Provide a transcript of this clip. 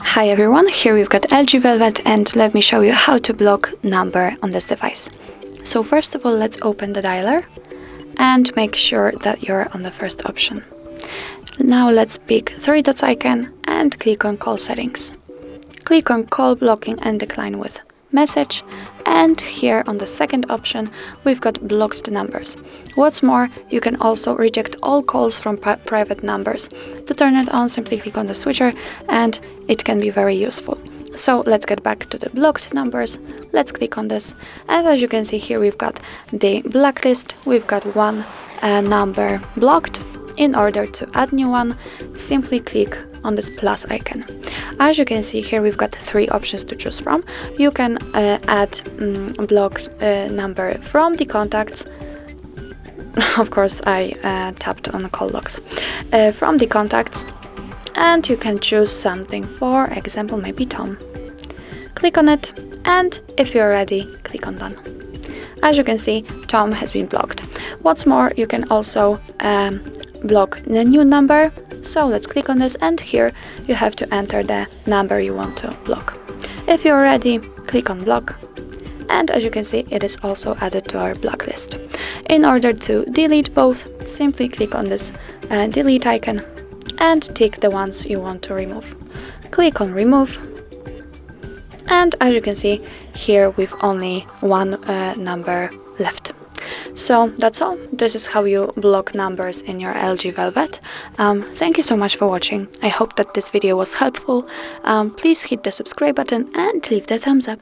Hi everyone, here we've got LG Velvet and let me show you how to block number on this device. So first of all, let's open the dialer and make sure that you're on the first option. Now let's pick three dots icon and click on call settings. Click on call blocking and decline with message, and here on the second option we've got blocked numbers. What's more, you can also reject all calls from private numbers. To turn it on, simply click on the switcher and it can be very useful. So let's get back to the blocked numbers. Let's click on this, and as you can see here we've got the blacklist. We've got one number blocked. In order to add new one, simply click on this plus icon. As you can see here we've got three options to choose from. You can add blocked number from the contacts. Of course I tapped on call logs. From the contacts, and you can choose something, for example maybe Tom. Click on it, and if you're ready, click on done. As you can see, Tom has been blocked. What's more, you can also block the new number. So let's click on this, and here you have to enter the number you want to block. If you're ready, click on block, and as you can see it is also added to our blacklist. In order to delete both, simply click on this delete icon and tick the ones you want to remove. Click on remove, and as you can see here we've only one number left. So that's all. This is how you block numbers in your LG Velvet. Thank you so much for watching. I hope that this video was helpful. Please hit the subscribe button and leave the thumbs up.